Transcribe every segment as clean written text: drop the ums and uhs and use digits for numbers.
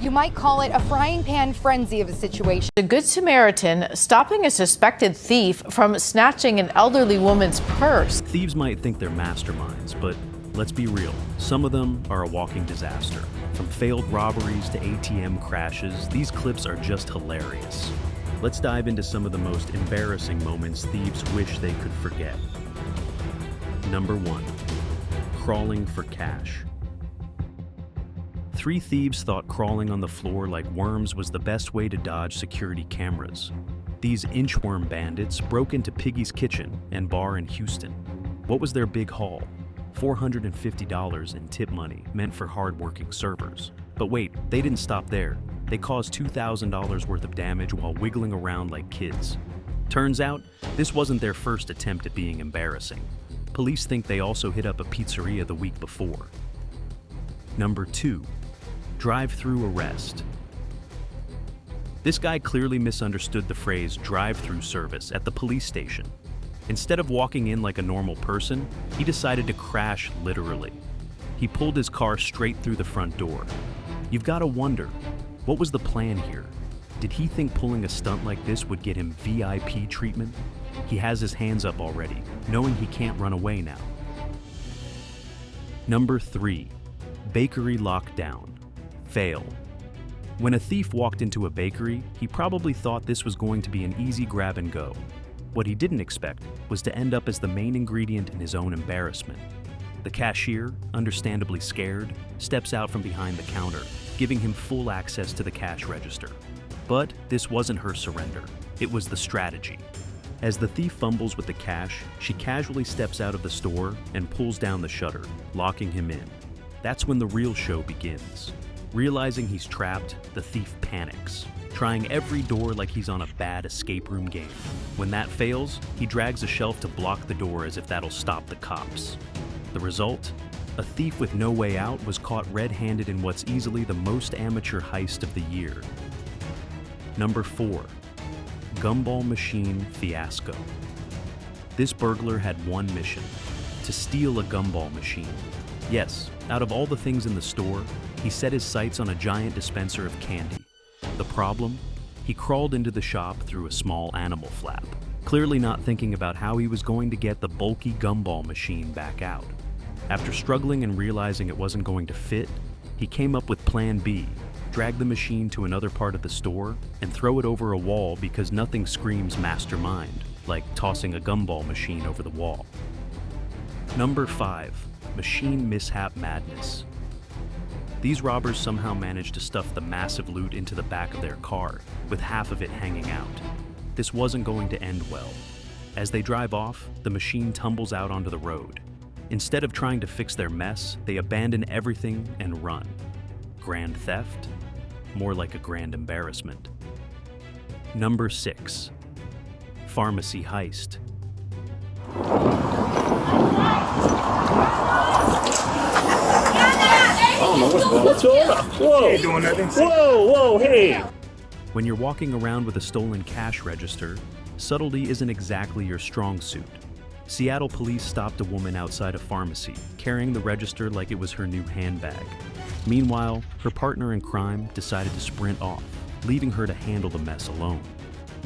You might call it a frying pan frenzy of a situation. A Good Samaritan stopping a suspected thief from snatching an elderly woman's purse. Thieves might think they're masterminds, but let's be real. Some of them are a walking disaster. From failed robberies to ATM crashes, these clips are just hilarious. Let's dive into some of the most embarrassing moments thieves wish they could forget. Number 1. Crawling for cash. 3 thieves thought crawling on the floor like worms was the best way to dodge security cameras. These inchworm bandits broke into Piggy's Kitchen and Bar in Houston. What was their big haul? $450 in tip money meant for hard-working servers. But wait, they didn't stop there. They caused $2,000 worth of damage while wiggling around like kids. Turns out, this wasn't their first attempt at being embarrassing. Police think they also hit up a pizzeria the week before. Number 2. Drive-thru arrest. This guy clearly misunderstood the phrase drive-thru service at the police station. Instead of walking in like a normal person, he decided to crash literally. He pulled his car straight through the front door. You've got to wonder, what was the plan here? Did he think pulling a stunt like this would get him VIP treatment? He has his hands up already, knowing he can't run away now. Number 3. Bakery lockdown. Fail. When a thief walked into a bakery, he probably thought this was going to be an easy grab and go. What he didn't expect was to end up as the main ingredient in his own embarrassment. The cashier, understandably scared, steps out from behind the counter, giving him full access to the cash register. But this wasn't her surrender. It was the strategy. As the thief fumbles with the cash, she casually steps out of the store and pulls down the shutter, locking him in. That's when the real show begins. Realizing he's trapped, the thief panics, trying every door like he's on a bad escape room game. When that fails, he drags a shelf to block the door as if that'll stop the cops. The result? A thief with no way out was caught red-handed in what's easily the most amateur heist of the year. Number 4. Gumball machine fiasco. This burglar had one mission: to steal a gumball machine. Yes, out of all the things in the store, he set his sights on a giant dispenser of candy. The problem? He crawled into the shop through a small animal flap, clearly not thinking about how he was going to get the bulky gumball machine back out. After struggling and realizing it wasn't going to fit, he came up with Plan B: drag the machine to another part of the store and throw it over a wall, because nothing screams mastermind like tossing a gumball machine over the wall. Number 5. Machine mishap madness. These robbers somehow managed to stuff the massive loot into the back of their car, with half of it hanging out. This wasn't going to end well. As they drive off, the machine tumbles out onto the road. Instead of trying to fix their mess, they abandon everything and run. Grand theft? More like a grand embarrassment. Number 6. Pharmacy heist. What's going on? Whoa! Ain't doing nothing. Whoa, hey! When you're walking around with a stolen cash register, subtlety isn't exactly your strong suit. Seattle police stopped a woman outside a pharmacy, carrying the register like it was her new handbag. Meanwhile, her partner in crime decided to sprint off, leaving her to handle the mess alone.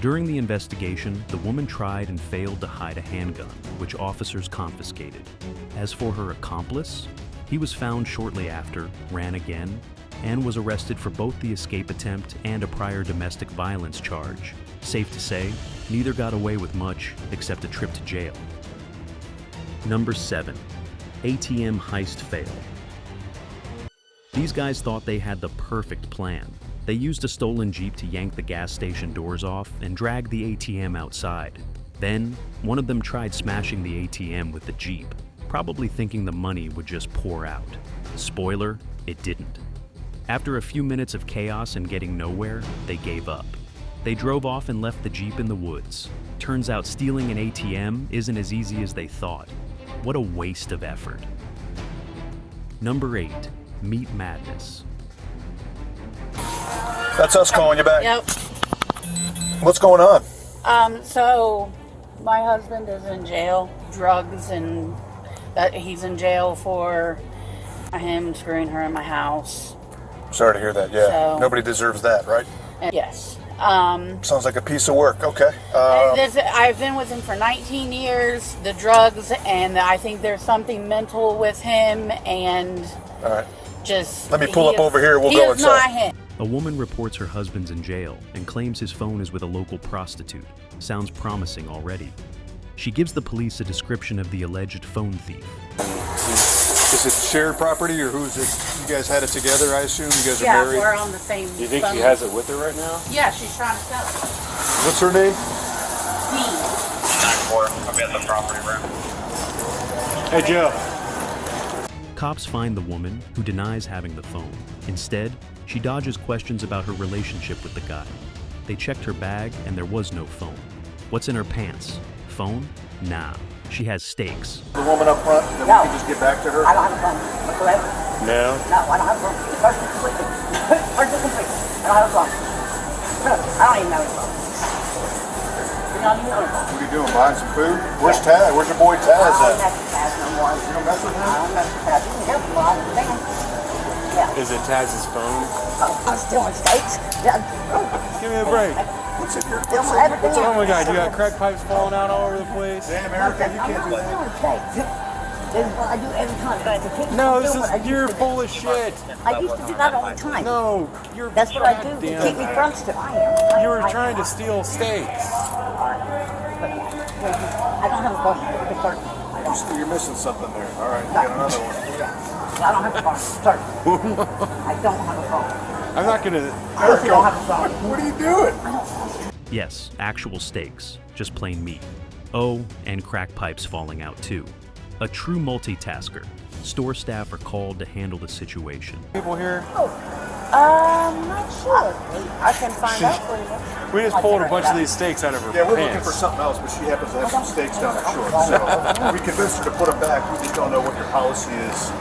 During the investigation, the woman tried and failed to hide a handgun, which officers confiscated. As for her accomplice, he was found shortly after, ran again, and was arrested for both the escape attempt and a prior domestic violence charge. Safe to say, neither got away with much except a trip to jail. Number 7. ATM heist fail. These guys thought they had the perfect plan. They used a stolen Jeep to yank the gas station doors off and drag the ATM outside. Then, one of them tried smashing the ATM with the Jeep, probably thinking the money would just pour out. Spoiler, it didn't. After a few minutes of chaos and getting nowhere, they gave up. They drove off and left the Jeep in the woods. Turns out stealing an ATM isn't as easy as they thought. What a waste of effort. Number 8. Meat madness. That's us calling you back. Yep. What's going on? So my husband is in jail, drugs, and he's in jail for him screwing her in my house. Sorry to hear that. Yeah. So- Nobody deserves that, right? Yes. Sounds like a piece of work. Okay. I've been with him for 19 years, the drugs, and I think there's something mental with him, and All right. just... Let me pull up over here. We'll he go is not inside. him. A woman reports her husband's in jail and claims his phone is with a local prostitute. Sounds promising already. She gives the police a description of the alleged phone thief. Is it shared property or who's it? You guys had it together, I assume? You guys are Yeah, married? we're on the same... Do you think she has it with her right now? Yeah, she's trying to sell it. What's her name? I'll be at the property room. Hey, Joe. Cops find the woman, who denies having the phone. Instead, she dodges questions about her relationship with the guy. They checked her bag and there was no phone. What's in her pants? Phone? Nah. She has stakes. The woman up front, then we can just get back to her? I don't have a phone whatsoever. No? No, I don't have a phone. The person's completely. Person's complete. I don't have a phone. No, I don't even know his phone. You don't even know his phone. What are you doing, buying some food? Where's Taz? Where's your boy Taz I don't at? mess with Taz no more. You don't mess with I him? don't mess with Taz. You can help him, I understand. Yeah. Is it Taz's phone? I'm still in states. Yeah. Give me a break. What's in your... Still everything. What's wrong with you guys? You got crack pipes falling out all over the place? Damn, Erica, you can't do that. I'm still in states. This is what I do every time. But to keep No, from this doing what I is, used you're to do. full of shit. I used to do that all the time. No, you're... That's what I do to goddamn- keep me from stuff. I am. You were trying to steal steaks. I don't have a phone. It's certain. I don't. You're missing something there. All right, you got another one. I don't have a phone. Certain. I don't have a phone. I'm not gonna... I also don't have a phone. What are you doing? Yes, actual stakes, just plain meat. Oh, and crack pipes falling out too. A true multitasker. Store staff are called to handle the situation. People here? Not sure. I can find out for you. We just pulled a bunch of these steaks out of her Yeah, we're looking pants. for something else, but she happens to have some steaks down her short. So we convinced her to put them back. We just don't know what your policy is.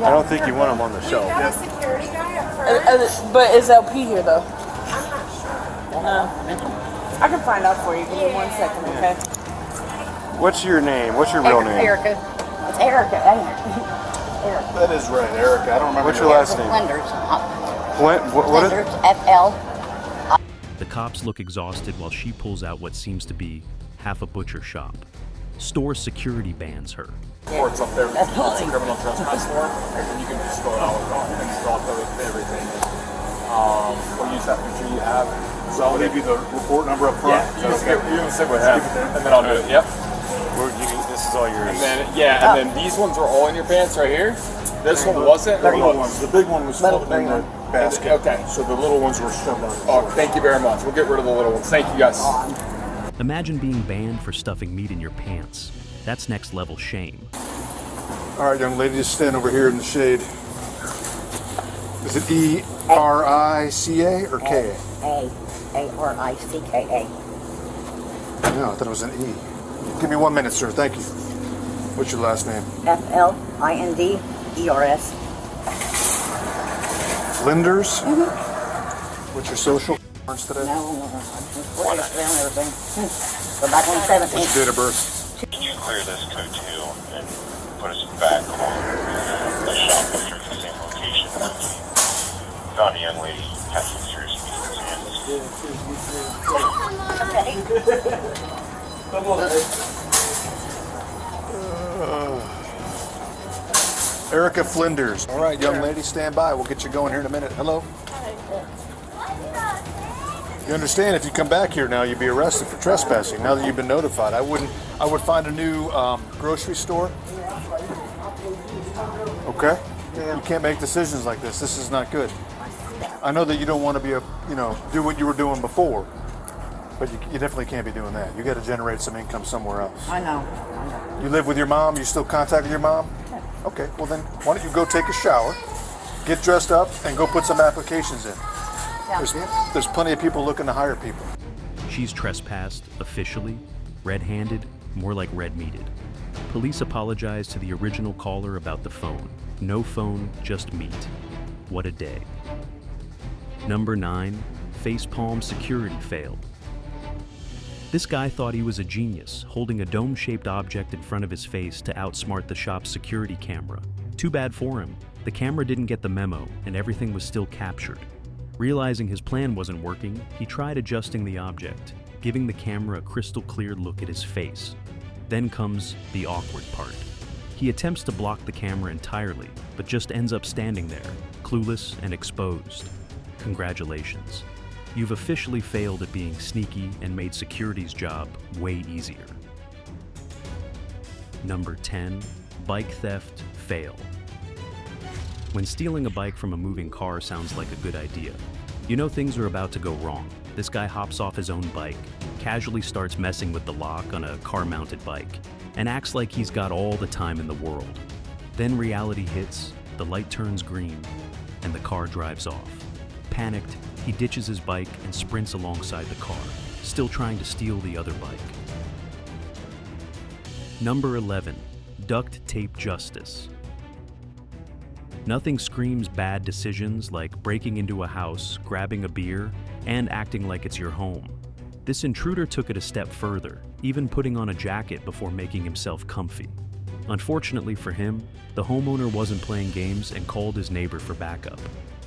I don't think you want them on the shelf. Got a security guy up front. But is LP here, though? I can find out for you. Give me 1 second, okay? What's your name? What's your real name? Erica. It's Erica, ain't it? Erica. That is right, Erica. I don't remember. What's your last name? Blenders. What is... Blenders. FL. The cops look exhausted while she pulls out what seems to be half a butcher shop. Store security bans her. Reports up there. That's It's a criminal trespass form, and you can just fill it out and drop everything. We'll use that picture you have. So I'll leave you the report number up front. You can stick with him, and then I'll do it. Yep. This is all yours. And then these ones are all in your pants right here. This one wasn't. The little ones. The big one was floating in the basket. Okay. So the little ones were shoved on. Oh, thank you very much. We'll get rid of the little ones. Thank you, guys. Imagine being banned for stuffing meat in your pants. That's next level shame. All right, young lady, just stand over here in the shade. Is it E-R-I-C-A or K-A? A-R-I-C-K-A. No, I thought it was an E. Give me 1 minute, sir. Thank you. What's your last name? F-L-I-N-D-E-R-S. Linders? What's your social today? No. What is around everything? Go back on the 17th. What's your date of birth? Can you clear this code 2 and put us back on the shop picture at the same location? Found a young lady had some serious meat in his hands. Erica Flinders. All right, young lady, stand by. We'll get you going here in a minute. Hello. You understand, if you come back here now, you'd be arrested for trespassing. Now that you've been notified, I would find a new grocery store. Okay? You can't make decisions like this. This is not good. I know that you don't want to be do what you were doing before, but you definitely can't be doing that. You got to generate some income somewhere else. I know. You live with your mom? You still contact with your mom? Okay, well then, why don't you go take a shower, get dressed up, and go put some applications in. There's plenty of people looking to hire people. She's trespassed, officially, red-handed, more like red-meated. Police apologize to the original caller about the phone. No phone, just meat. What a day. Number 9, Facepalm security fail. This guy thought he was a genius, holding a dome-shaped object in front of his face to outsmart the shop's security camera. Too bad for him. The camera didn't get the memo, and everything was still captured. Realizing his plan wasn't working, he tried adjusting the object, giving the camera a crystal clear look at his face. Then comes the awkward part. He attempts to block the camera entirely, but just ends up standing there, clueless and exposed. Congratulations. You've officially failed at being sneaky and made security's job way easier. Number 10, bike theft fail. When stealing a bike from a moving car sounds like a good idea, you know things are about to go wrong. This guy hops off his own bike, casually starts messing with the lock on a car-mounted bike, and acts like he's got all the time in the world. Then reality hits, the light turns green, and the car drives off. Panicked, he ditches his bike and sprints alongside the car, still trying to steal the other bike. Number 11, duct tape justice. Nothing screams bad decisions like breaking into a house, grabbing a beer, and acting like it's your home. This intruder took it a step further, even putting on a jacket before making himself comfy. Unfortunately for him, the homeowner wasn't playing games and called his neighbor for backup.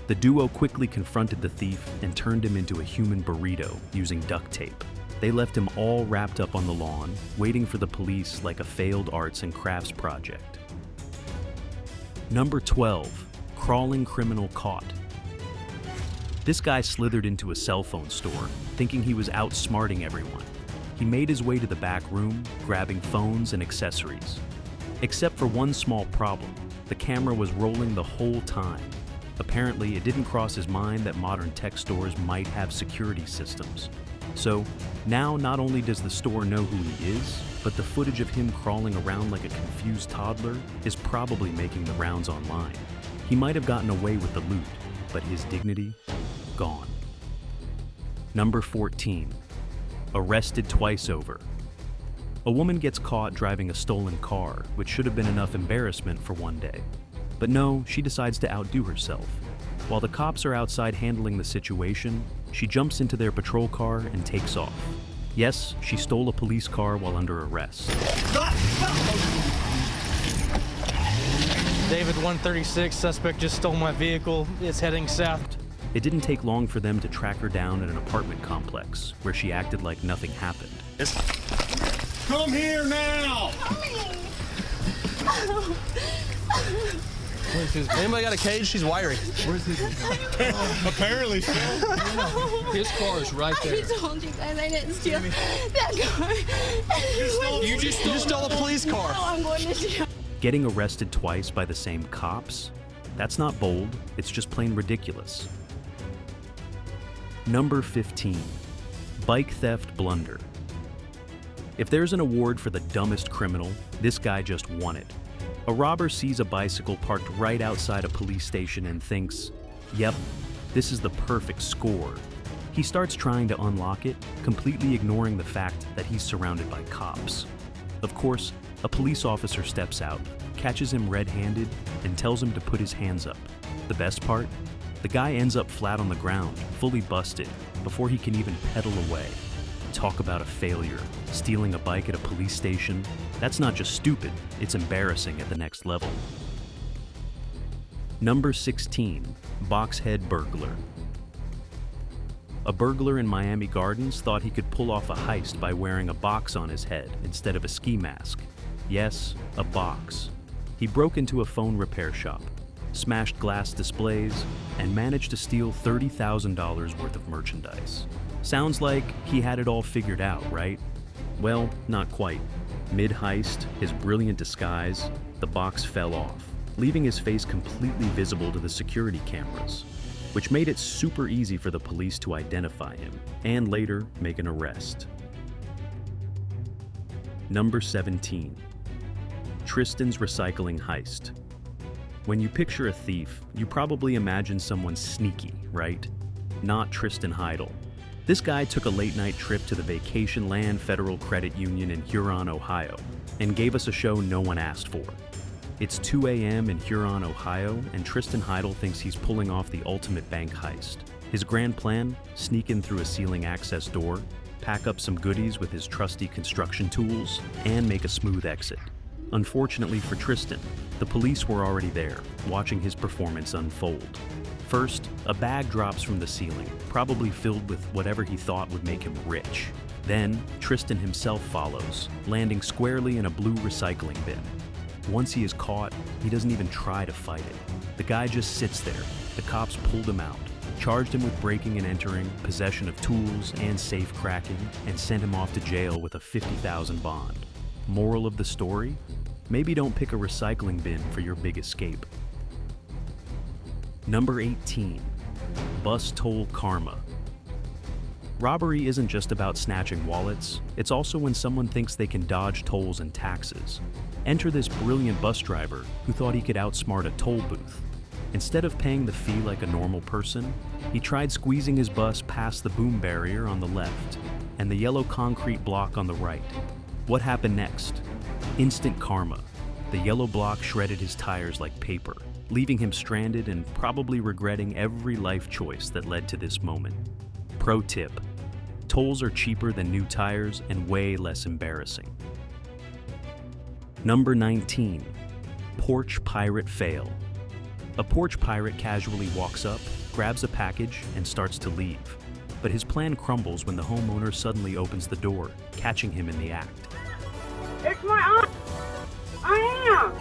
The duo quickly confronted the thief and turned him into a human burrito using duct tape. They left him all wrapped up on the lawn, waiting for the police like a failed arts and crafts project. Number 12, crawling criminal caught. This guy slithered into a cell phone store, thinking he was outsmarting everyone. He made his way to the back room, grabbing phones and accessories. Except for one small problem, the camera was rolling the whole time. Apparently, it didn't cross his mind that modern tech stores might have security systems. So, now not only does the store know who he is, but the footage of him crawling around like a confused toddler is probably making the rounds online. He might have gotten away with the loot, but his dignity, gone. Number 14, arrested twice over. A woman gets caught driving a stolen car, which should have been enough embarrassment for one day. But no, she decides to outdo herself. While the cops are outside handling the situation, she jumps into their patrol car and takes off. Yes, she stole a police car while under arrest. David 136, suspect just stole my vehicle. It's heading south. It didn't take long for them to track her down at an apartment complex, where she acted like nothing happened. Come here now! Anybody got a cage? She's wiring. Where's his? Apparently so. His car is right there. I told you guys I didn't steal that car. You just stole a police car. No, I'm going to jail. Getting arrested twice by the same cops? That's not bold, it's just plain ridiculous. Number 15, bike theft blunder. If there's an award for the dumbest criminal, this guy just won it. A robber sees a bicycle parked right outside a police station and thinks, yep, this is the perfect score. He starts trying to unlock it, completely ignoring the fact that he's surrounded by cops. Of course, a police officer steps out, catches him red-handed, and tells him to put his hands up. The best part? The guy ends up flat on the ground, fully busted, before he can even pedal away. Talk about a failure. Stealing a bike at a police station, that's not just stupid, it's embarrassing at the next level. Number 16, boxhead burglar. A burglar in Miami Gardens thought he could pull off a heist by wearing a box on his head instead of a ski mask. Yes, a box. He broke into a phone repair shop, smashed glass displays, and managed to steal $30,000 worth of merchandise. Sounds like he had it all figured out, right? Well, not quite. Mid-heist, his brilliant disguise, the box fell off, leaving his face completely visible to the security cameras, which made it super easy for the police to identify him and later make an arrest. Number 17, Tristan's recycling heist. When you picture a thief, you probably imagine someone sneaky, right? Not Tristan Heidel. This guy took a late-night trip to the Vacation Land Federal Credit Union in Huron, Ohio, and gave us a show no one asked for. It's 2 a.m. in Huron, Ohio, and Tristan Heidel thinks he's pulling off the ultimate bank heist. His grand plan? Sneak in through a ceiling access door, pack up some goodies with his trusty construction tools, and make a smooth exit. Unfortunately for Tristan, the police were already there, watching his performance unfold. First, a bag drops from the ceiling, probably filled with whatever he thought would make him rich. Then, Tristan himself follows, landing squarely in a blue recycling bin. Once he is caught, he doesn't even try to fight it. The guy just sits there. The cops pulled him out, charged him with breaking and entering, possession of tools, and safe cracking, and sent him off to jail with a $50,000 bond. Moral of the story? Maybe don't pick a recycling bin for your big escape. Number 18. Bus toll karma. Robbery isn't just about snatching wallets, it's also when someone thinks they can dodge tolls and taxes. Enter this brilliant bus driver who thought he could outsmart a toll booth. Instead of paying the fee like a normal person, he tried squeezing his bus past the boom barrier on the left and the yellow concrete block on the right. What happened next? Instant karma. The yellow block shredded his tires like paper, leaving him stranded and probably regretting every life choice that led to this moment. Pro tip: tolls are cheaper than new tires and way less embarrassing. Number 19. Porch pirate fail. A porch pirate casually walks up, grabs a package, and starts to leave. But his plan crumbles when the homeowner suddenly opens the door, catching him in the act. It's my aunt. I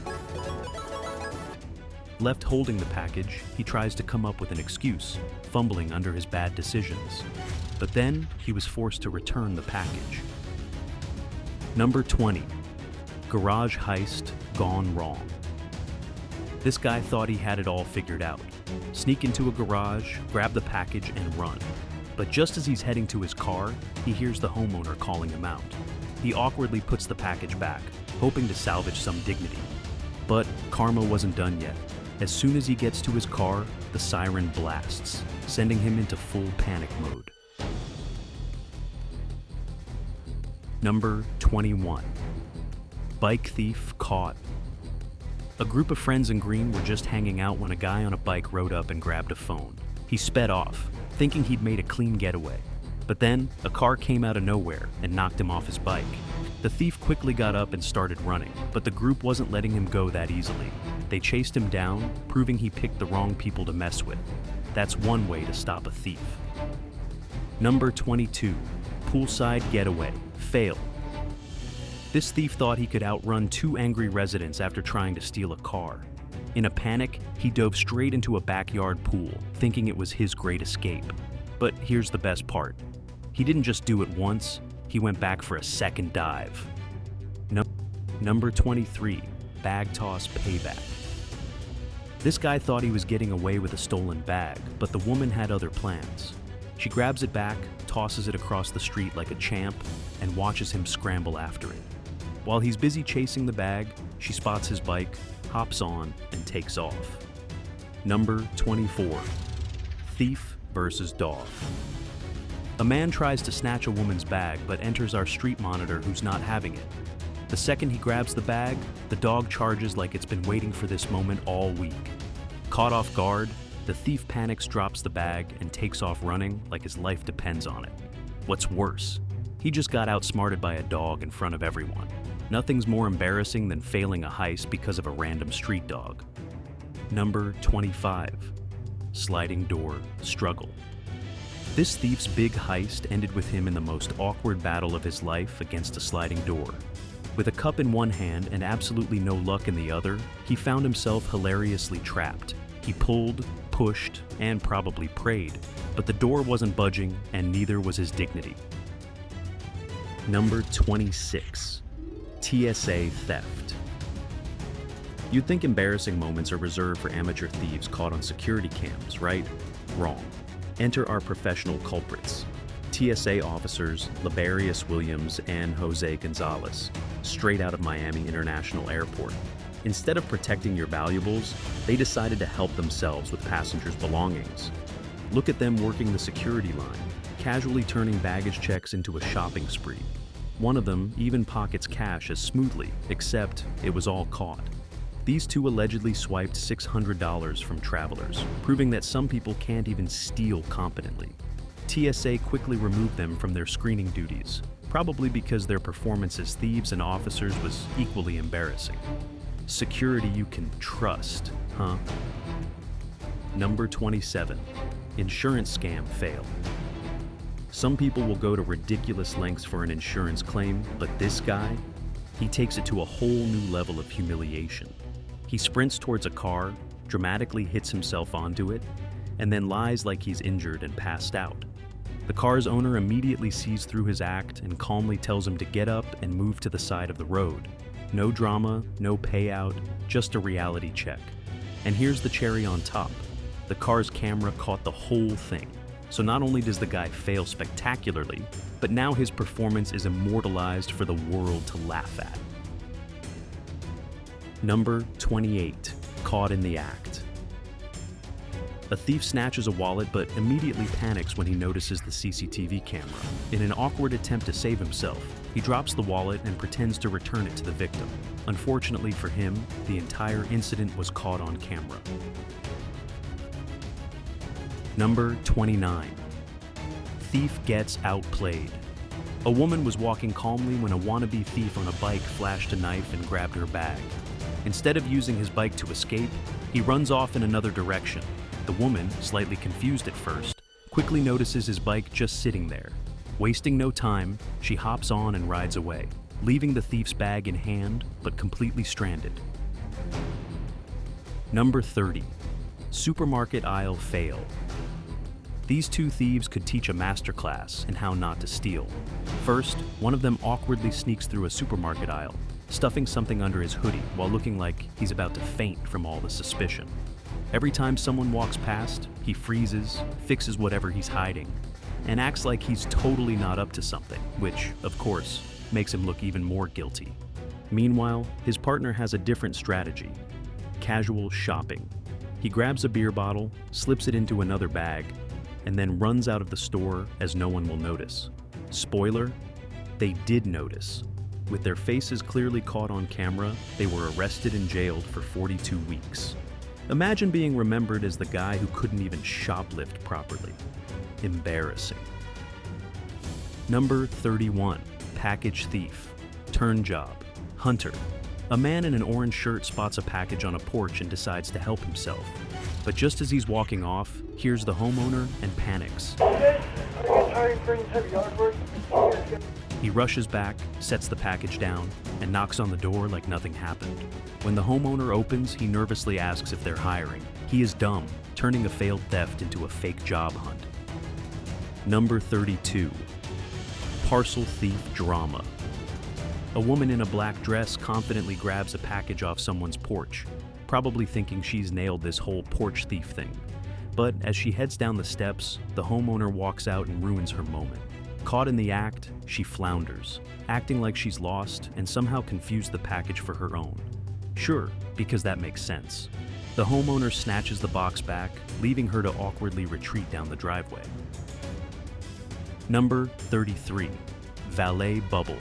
am. Left holding the package, he tries to come up with an excuse, fumbling under his bad decisions. But then, he was forced to return the package. Number 20. Garage heist gone wrong. This guy thought he had it all figured out. Sneak into a garage, grab the package, and run. But just as he's heading to his car, he hears the homeowner calling him out. He awkwardly puts the package back, hoping to salvage some dignity. But karma wasn't done yet. As soon as he gets to his car, the siren blasts, sending him into full panic mode. Number 21. Bike thief caught. A group of friends in green were just hanging out when a guy on a bike rode up and grabbed a phone. He sped off, thinking he'd made a clean getaway. But then, a car came out of nowhere and knocked him off his bike. The thief quickly got up and started running, but the group wasn't letting him go that easily. They chased him down, proving he picked the wrong people to mess with. That's one way to stop a thief. Number 22. Poolside getaway. Fail. This thief thought he could outrun two angry residents after trying to steal a car. In a panic, he dove straight into a backyard pool, thinking it was his great escape. But here's the best part. He didn't just do it once, he went back for a second dive. Number 23. Bag toss payback. This guy thought he was getting away with a stolen bag, but the woman had other plans. She grabs it back, tosses it across the street like a champ, and watches him scramble after it. While he's busy chasing the bag, she spots his bike, hops on, and takes off. Number 24. Thief versus dog. A man tries to snatch a woman's bag but enters our street monitor who's not having it. The second he grabs the bag, the dog charges like it's been waiting for this moment all week. Caught off guard, the thief panics, drops the bag, and takes off running like his life depends on it. What's worse, he just got outsmarted by a dog in front of everyone. Nothing's more embarrassing than failing a heist because of a random street dog. Number 25. Sliding door struggle. This thief's big heist ended with him in the most awkward battle of his life against a sliding door. With a cup in one hand and absolutely no luck in the other, he found himself hilariously trapped. He pulled, pushed, and probably prayed, but the door wasn't budging and neither was his dignity. Number 26. TSA theft. You'd think embarrassing moments are reserved for amateur thieves caught on security cams, right? Wrong. Enter our professional culprits. TSA officers Liberius Williams and Jose Gonzalez, straight out of Miami International Airport. Instead of protecting your valuables, they decided to help themselves with passengers' belongings. Look at them working the security line, casually turning baggage checks into a shopping spree. One of them even pockets cash as smoothly, except it was all caught. These two allegedly swiped $600 from travelers, proving that some people can't even steal competently. TSA quickly removed them from their screening duties, probably because their performance as thieves and officers was equally embarrassing. Security you can trust, huh? Number 27. Insurance scam fail. Some people will go to ridiculous lengths for an insurance claim, but this guy, he takes it to a whole new level of humiliation. He sprints towards a car, dramatically hits himself onto it, and then lies like he's injured and passed out. The car's owner immediately sees through his act and calmly tells him to get up and move to the side of the road. No drama, no payout, just a reality check. And here's the cherry on top. The car's camera caught the whole thing. So not only does the guy fail spectacularly, but now his performance is immortalized for the world to laugh at. Number 28. Caught in the act. A thief snatches a wallet but immediately panics when he notices the CCTV camera. In an awkward attempt to save himself, he drops the wallet and pretends to return it to the victim. Unfortunately for him, the entire incident was caught on camera. Number 29. Thief gets outplayed. A woman was walking calmly when a wannabe thief on a bike flashed a knife and grabbed her bag. Instead of using his bike to escape, he runs off in another direction. The woman, slightly confused at first, quickly notices his bike just sitting there. Wasting no time, she hops on and rides away, leaving the thief's bag in hand, but completely stranded. Number 30. Supermarket aisle fail. These two thieves could teach a masterclass in how not to steal. First, one of them awkwardly sneaks through a supermarket aisle, stuffing something under his hoodie while looking like he's about to faint from all the suspicion. Every time someone walks past, he freezes, fixes whatever he's hiding, and acts like he's totally not up to something, which, of course, makes him look even more guilty. Meanwhile, his partner has a different strategy: casual shopping. He grabs a beer bottle, slips it into another bag, and then runs out of the store as no one will notice. Spoiler, they did notice. With their faces clearly caught on camera, they were arrested and jailed for 42 weeks. Imagine being remembered as the guy who couldn't even shoplift properly. Embarrassing. Number 31. Package thief. Turn job. Hunter. A man in an orange shirt spots a package on a porch and decides to help himself. But just as he's walking off, hears the homeowner and panics. He rushes back, sets the package down, and knocks on the door like nothing happened. When the homeowner opens, he nervously asks if they're hiring. He is dumb, turning a failed theft into a fake job hunt. Number 32. Parcel thief drama. A woman in a black dress confidently grabs a package off someone's porch, probably thinking she's nailed this whole porch thief thing. But as she heads down the steps, the homeowner walks out and ruins her moment. Caught in the act, she flounders, acting like she's lost and somehow confused the package for her own. Sure, because that makes sense. The homeowner snatches the box back, leaving her to awkwardly retreat down the driveway. Number 33. Valet bubble.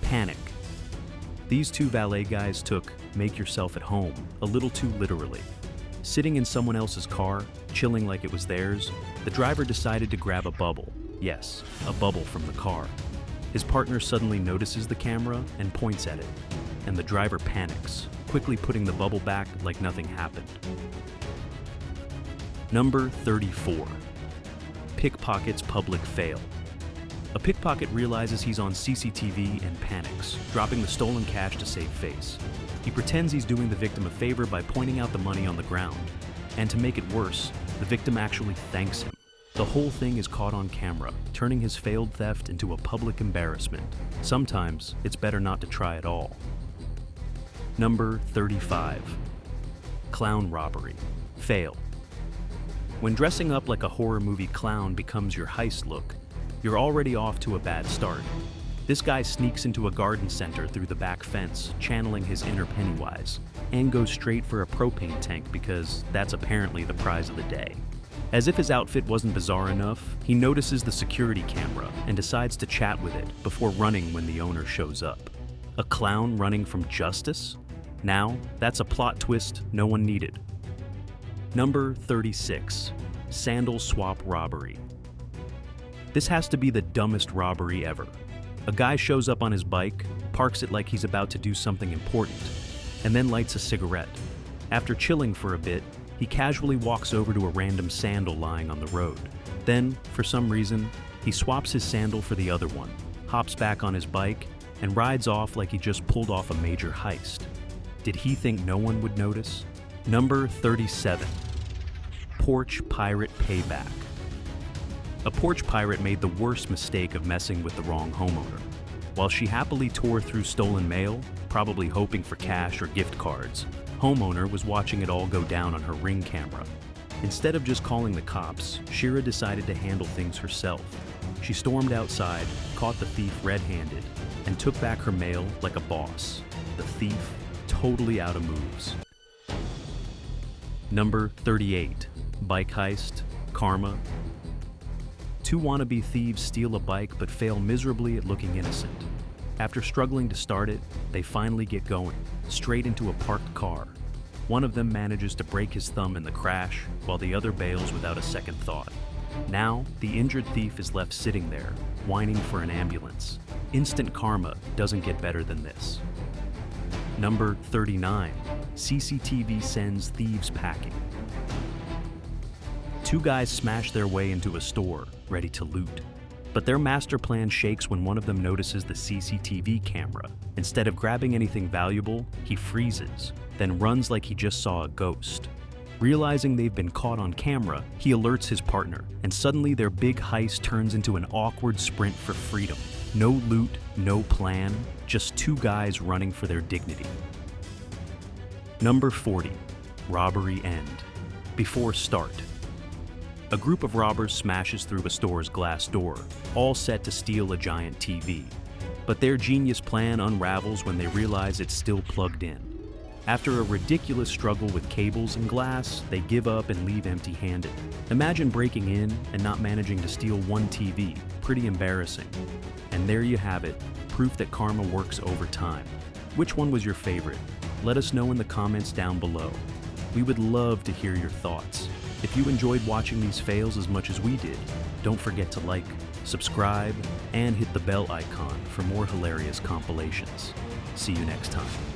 Panic. These two valet guys took "make yourself at home" a little too literally. Sitting in someone else's car, chilling like it was theirs, the driver decided to grab a bubble. Yes, a bubble from the car. His partner suddenly notices the camera and points at it, and the driver panics, quickly putting the bubble back like nothing happened. Number 34. Pickpocket's public fail. A pickpocket realizes he's on CCTV and panics, dropping the stolen cash to save face. He pretends he's doing the victim a favor by pointing out the money on the ground, and to make it worse, the victim actually thanks him. The whole thing is caught on camera, turning his failed theft into a public embarrassment. Sometimes, it's better not to try at all. Number 35. Clown robbery. Fail. When dressing up like a horror movie clown becomes your heist look, you're already off to a bad start. This guy sneaks into a garden center through the back fence, channeling his inner Pennywise, and goes straight for a propane tank because that's apparently the prize of the day. As if his outfit wasn't bizarre enough, he notices the security camera and decides to chat with it before running when the owner shows up. A clown running from justice? Now, that's a plot twist no one needed. Number 36. Sandal swap robbery. This has to be the dumbest robbery ever. A guy shows up on his bike, parks it like he's about to do something important, and then lights a cigarette. After chilling for a bit, he casually walks over to a random sandal lying on the road. Then, for some reason, he swaps his sandal for the other one, hops back on his bike, and rides off like he just pulled off a major heist. Did he think no one would notice? Number 37. Porch Pirate Payback. A porch pirate made the worst mistake of messing with the wrong homeowner. While she happily tore through stolen mail, probably hoping for cash or gift cards, homeowner was watching it all go down on her Ring camera. Instead of just calling the cops, Shira decided to handle things herself. She stormed outside, caught the thief red-handed, and took back her mail like a boss. The thief, totally out of moves. Number 38. Bike heist, karma. Two wannabe thieves steal a bike but fail miserably at looking innocent. After struggling to start it, they finally get going, straight into a parked car. One of them manages to break his thumb in the crash, while the other bails without a second thought. Now, the injured thief is left sitting there, whining for an ambulance. Instant karma doesn't get better than this. Number 39. CCTV sends thieves packing. Two guys smash their way into a store, ready to loot. But their master plan shakes when one of them notices the CCTV camera. Instead of grabbing anything valuable, he freezes, then runs like he just saw a ghost. Realizing they've been caught on camera, he alerts his partner, and suddenly their big heist turns into an awkward sprint for freedom. No loot, no plan, just two guys running for their dignity. Number 40. Robbery end. Before start. A group of robbers smashes through a store's glass door, all set to steal a giant TV. But their genius plan unravels when they realize it's still plugged in. After a ridiculous struggle with cables and glass, they give up and leave empty-handed. Imagine breaking in and not managing to steal one TV. Pretty embarrassing. And there you have it, proof that karma works over time. Which one was your favorite? Let us know in the comments down below. We would love to hear your thoughts. If you enjoyed watching these fails as much as we did, don't forget to like, subscribe, and hit the bell icon for more hilarious compilations. See you next time.